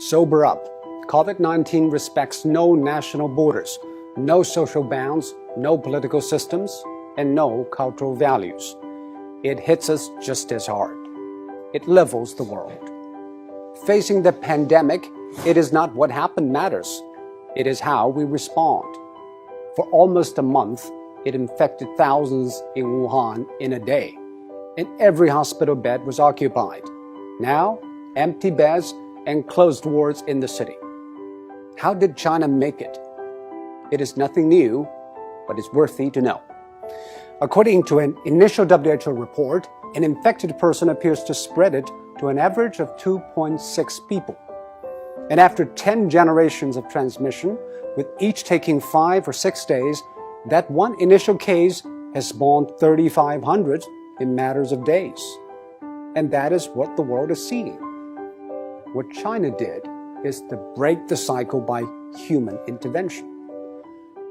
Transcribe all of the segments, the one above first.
Sober up. COVID-19 respects no national borders, no social bounds, no political systems, and no cultural values. It hits us just as hard. It levels the world. Facing the pandemic, it is not what happened matters. It is how we respond. For almost a month, it infected thousands in Wuhan in a day, and every hospital bed was occupied. Now, empty beds and closed wards in the city. How did China make it? It is nothing new, but it's worthy to know. According to an initial WHO report, an infected person appears to spread it to an average of 2.6 people. And after 10 generations of transmission, with each taking 5 or 6 days, that one initial case has spawned 3,500 in matters of days. And that is what the world is seeing. What China did is to break the cycle by human intervention.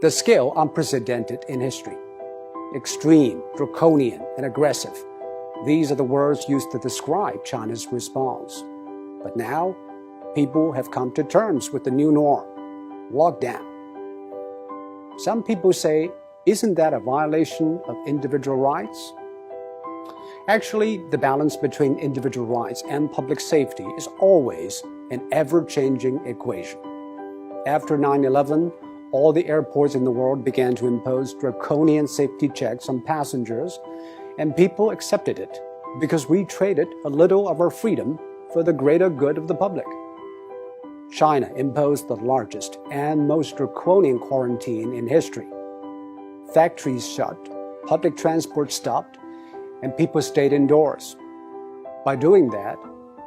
The scale unprecedented in history. Extreme, draconian, and aggressive. These are the words used to describe China's response. But now, people have come to terms with the new norm, lockdown. Some people say, isn't that a violation of individual rights? Actually, the balance between individual rights and public safety is always an ever-changing equation. After 9/11, all the airports in the world began to impose draconian safety checks on passengers, and people accepted it because we traded a little of our freedom for the greater good of the public. China imposed the largest and most draconian quarantine in history. Factories shut, public transport stopped, and people stayed indoors. By doing that,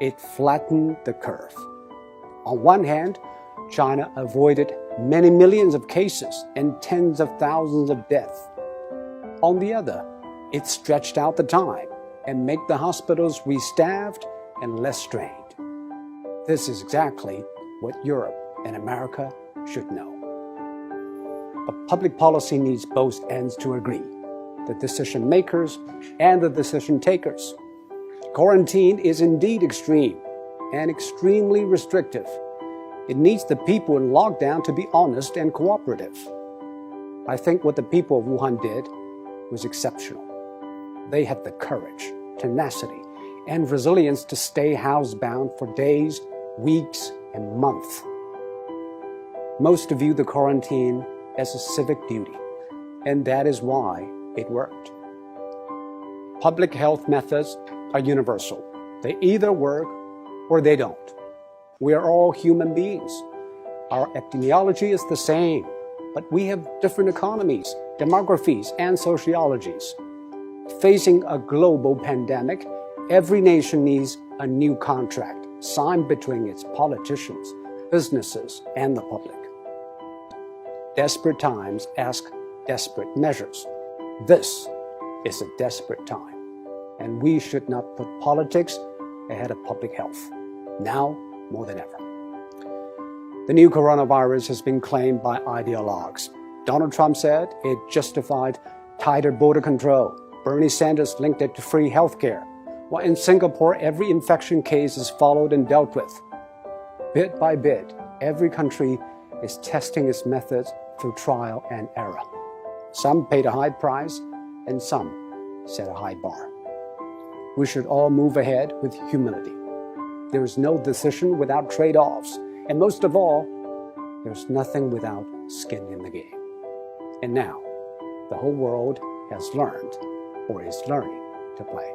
it flattened the curve. On one hand, China avoided many millions of cases and tens of thousands of deaths. On the other, it stretched out the time and made the hospitals restaffed and less strained. This is exactly what Europe and America should know. But public policy needs both ends to agree, the decision makers and the decision takers. Quarantine is indeed extreme and extremely restrictive. It needs the people in lockdown to be honest and cooperative. I think what the people of Wuhan did was exceptional. They had the courage, tenacity, and resilience to stay housebound for days, weeks, and months. Most view the quarantine as a civic duty, and that is why it worked. Public health methods are universal. They either work or they don't. We are all human beings. Our epidemiology is the same, but we have different economies, demographies, and sociologies. Facing a global pandemic, every nation needs a new contract signed between its politicians, businesses, and the public. Desperate times ask desperate measures. This is a desperate time, and we should not put politics ahead of public health, now more than ever. The new coronavirus has been claimed by ideologues. Donald Trump said it justified tighter border control. Bernie Sanders linked it to free healthcare, while in Singapore, every infection case is followed and dealt with. Bit by bit, every country is testing its methods through trial and error. Some paid a high price, and some set a high bar. We should all move ahead with humility. There is no decision without trade-offs, and most of all, there's nothing without skin in the game. And now, the whole world has learned, or is learning, to play.